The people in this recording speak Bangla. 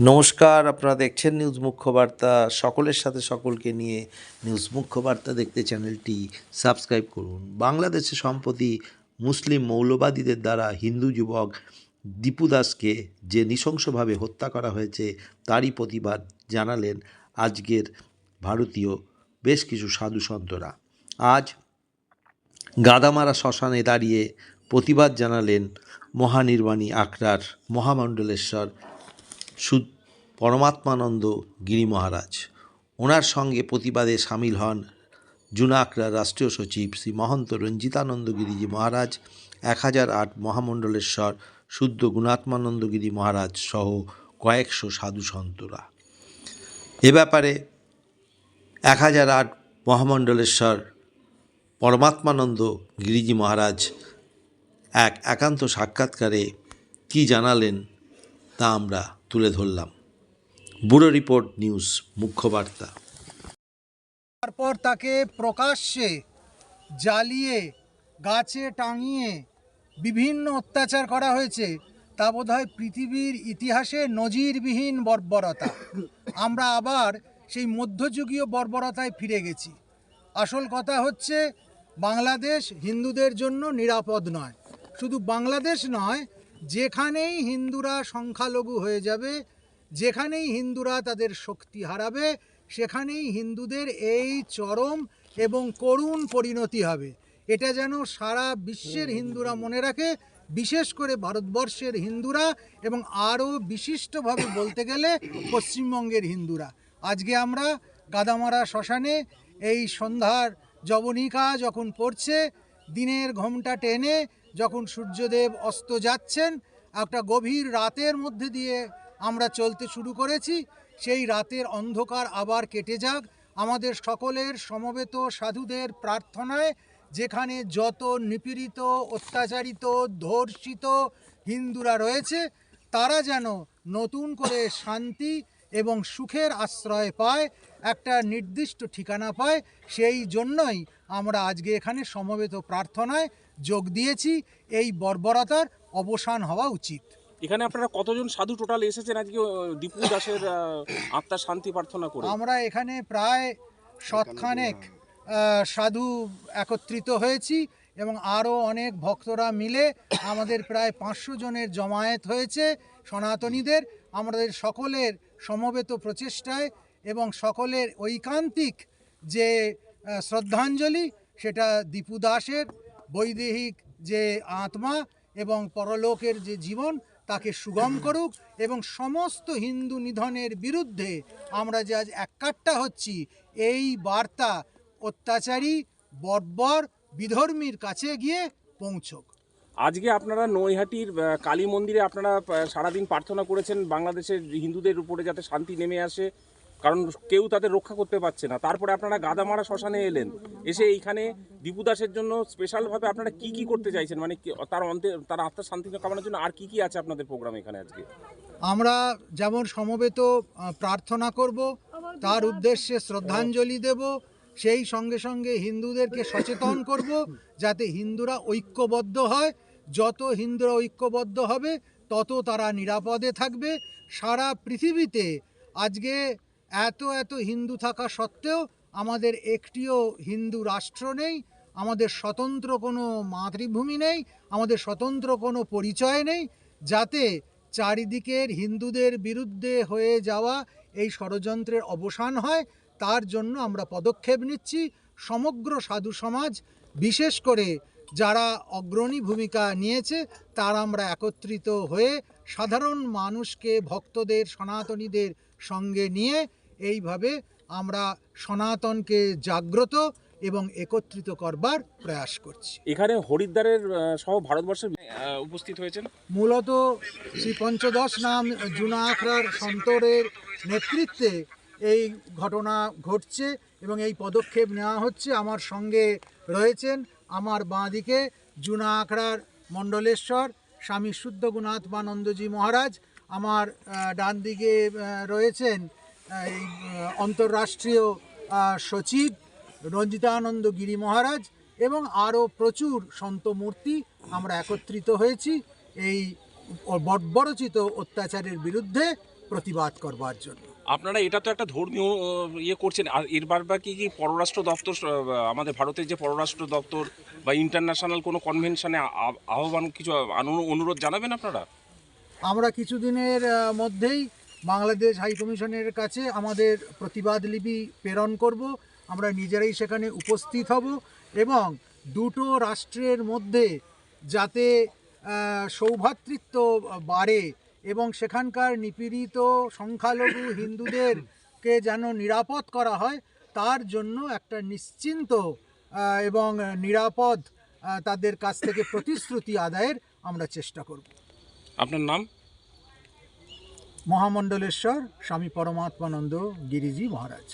নমস্কার, আপনারা দেখছেন নিউজ মুখ্য বার্তা। সকলের সাথে সকলকে নিয়ে নিউজ মুখ্য বার্তা দেখতে চ্যানেলটি সাবস্ক্রাইব করুন। বাংলাদেশে সম্প্রতি মুসলিম মৌলবাদীদের দ্বারা হিন্দু যুবক দীপু দাসকে যে নৃশংসভাবে হত্যা করা হয়েছে তারই প্রতিবাদ জানালেন আজকের ভারতীয় বেশ কিছু সাধু সন্তরা। আজ গাদামারা শ্মশানে দাঁড়িয়ে প্রতিবাদ জানালেন মহানির্বাণী আখড়ার মহামণ্ডলেশ্বর পরমাত্মানন্দ গিরি মহারাজ। ওনার সঙ্গে প্রতিবাদে সামিল হন জুনা আখড়ার রাষ্ট্রীয় সচিব শ্রী মহন্ত রঞ্জিতানন্দ গিরিজি মহারাজ, 1008 মহামণ্ডলেশ্বর শুদ্ধ গুণাত্মানন্দ গিরি মহারাজ সহ কয়েকশো সাধু সন্তরা। এ ব্যাপারে 1008 মহামণ্ডলেশ্বর পরমাত্মানন্দ গিরিজি মহারাজ এক একান্ত সাক্ষাৎকারে কি জানালেন তা আমরা তুলে ধরলাম। ব্যুরো রিপোর্ট, নিউজ মুখ্য বার্তা। তারপর তাকে প্রকাশ্যে জ্বালিয়ে গাছে টাঙিয়ে বিভিন্ন অত্যাচার করা হয়েছে, তা বোধহয় পৃথিবীর ইতিহাসে নজিরবিহীন বর্বরতা। আমরা আবার সেই মধ্যযুগীয় বর্বরতায় ফিরে গেছি। আসল কথা হচ্ছে, বাংলাদেশ হিন্দুদের জন্য নিরাপদ নয়। শুধু বাংলাদেশ নয়, যেখানেই হিন্দুরা সংখ্যালঘু হয়ে যাবে, যেখানেই হিন্দুরা তাদের শক্তি হারাবে, সেখানেই হিন্দুদের এই চরম এবং করুণ পরিণতি হবে। এটা যেন সারা বিশ্বের হিন্দুরা মনে রাখে, বিশেষ করে ভারতবর্ষের হিন্দুরা এবং আরও বিশিষ্টভাবে বলতে গেলে পশ্চিমবঙ্গের হিন্দুরা। আজকে আমরা গাদামারা শ্মশানে এই সন্ধ্যার যবনিকা যখন পড়ছে, দিনের ঘোমটা টেনে যখন সূর্যদেব অস্ত যাচ্ছেন, একটা গভীর রাতের মধ্যে দিয়ে আমরা চলতে শুরু করেছি। সেই রাতের অন্ধকার আবার কেটে যাক আমাদের সকলের সমবেত সাধুদের প্রার্থনায়। যেখানে যত নিপীড়িত, অত্যাচারিত, ধর্ষিত হিন্দুরা রয়েছে, তারা যেন নতুন করে শান্তি এবং সুখের আশ্রয় পায়, একটা নির্দিষ্ট ঠিকানা পায়। সেই জন্যই আমরা আজকে এখানে সমবেত প্রার্থনায় যোগ দিয়েছি। এই বর্বরতার অবসান হওয়া উচিত। এখানে আপনারা কতজন সাধু টোটাল এসেছেন আজকে দীপু দাসের আত্মার শান্তি প্রার্থনা করে? আমরা এখানে প্রায় শতখানেক সাধু একত্রিত হয়েছি এবং আরও অনেক ভক্তরা মিলে আমাদের প্রায় 500 জনের জমায়েত হয়েছে সনাতনীদের। আমাদের সকলের সমবেত প্রচেষ্টায় এবং সকলের ঐকান্তিক যে শ্রদ্ধাঞ্জলি, সেটা দীপু দাসের বৈদেহিক যে আত্মা এবং পরলোকের যে জীবন তাকে সুগম করুক, এবং সমস্ত হিন্দু নিধনের বিরুদ্ধে আমরা যে আজ এককাট্টা হচ্ছি, এই বার্তা অত্যাচারী বর্বর বিধর্মীর কাছে গিয়ে পৌঁছক। আজকে আপনারা নৈহাটির কালী মন্দিরে আপনারা সারাদিন প্রার্থনা করেছেন বাংলাদেশের হিন্দুদের উপরে যাতে শান্তি নেমে আসে, কারণ কেউ তাদের রক্ষা করতে পারছে না। তারপরে আপনারা গাদামারা শ্মশানে এলেন, এসে এইখানে দীপু দাসের জন্য স্পেশালভাবে আপনারা কি কি করতে চাইছেন, মানে তার আত্মার শান্তি কামনার জন্য আর কি কি আছে আপনাদের প্রোগ্রাম এখানে আজকে? আমরা যেমন সমবেত প্রার্থনা করব, তার উদ্দেশ্যে শ্রদ্ধাঞ্জলি দেব, সেই সঙ্গে সঙ্গে হিন্দুদেরকে সচেতন করব যাতে হিন্দুরা ঐক্যবদ্ধ হয়। যত হিন্দুরা ঐক্যবদ্ধ হবে, তত তারা নিরাপদে থাকবে। সারা পৃথিবীতে আজকে এত এত হিন্দু থাকা সত্ত্বেও আমাদের একটিও হিন্দু রাষ্ট্র নেই, আমাদের স্বতন্ত্র কোনো মাতৃভূমি নেই, আমাদের স্বতন্ত্র কোনো পরিচয় নেই। যাতে চারিদিকের হিন্দুদের বিরুদ্ধে হয়ে যাওয়া এই ষড়যন্ত্রের অবসান হয়, তার জন্য আমরা পদক্ষেপ নিচ্ছি। সমগ্র সাধু সমাজ, বিশেষ করে যারা অগ্রণী ভূমিকা নিয়েছে, তারা আমরা একত্রিত হয়ে সাধারণ মানুষকে, ভক্তদের, সনাতনীদের সঙ্গে নিয়ে এইভাবে আমরা সনাতনকে জাগ্রত এবং একত্রিত করবার প্রয়াস করছি। এখানে হরিদ্বারের সহ ভারতবর্ষের উপস্থিত হয়েছেন। মূলত শ্রী পঞ্চদশ নাম জুনা আখড়ার সন্তরের নেতৃত্বে এই ঘটনা ঘটছে এবং এই পদক্ষেপ নেওয়া হচ্ছে। আমার সঙ্গে রয়েছেন আমার বাঁদিকে জুনা আখড়ার মণ্ডলেশ্বর স্বামী শুদ্ধ গুণাত্মানন্দজি মহারাজ, আমার ডান দিকে রয়েছেন এই অন্তর্রাষ্ট্রীয় সচিব রঞ্জিতানন্দ গিরি মহারাজ এবং আরও প্রচুর সন্তমূর্তি। আমরা একত্রিত হয়েছি এই বর্বরচিত অত্যাচারের বিরুদ্ধে প্রতিবাদ করবার জন্য। আপনারা এটা তো একটা ধর্মীয় ইয়ে করছেন, আর এর বাদবাকি কি পররাষ্ট্র দপ্তর আমাদের ভারতের যে পররাষ্ট্র দপ্তর বা ইন্টারন্যাশনাল কোনো কনভেনশনে আহ্বান কিছু অনুরোধ জানাবেন আপনারা? আমরা কিছুদিনের মধ্যেই বাংলাদেশ হাই কমিশনের কাছে আমাদের প্রতিবাদ লিপি প্রেরণ করব। আমরা নিজেরাই সেখানে উপস্থিত হব এবং দুটো রাষ্ট্রের মধ্যে যাতে সৌভ্রাতৃত্ব বাড়ে এবং সেখানকার নিপীড়িত সংখ্যালঘু হিন্দুদেরকে যেন নিরাপদ করা হয়, তার জন্য একটা নিশ্চিন্ত এবং নিরাপদ তাদের কাছ থেকে প্রতিশ্রুতি আদায়ের আমরা চেষ্টা করব। আপনার নাম? মহামণ্ডলেশ্বর স্বামী পরমাত্মানন্দ গিরিজি মহারাজ।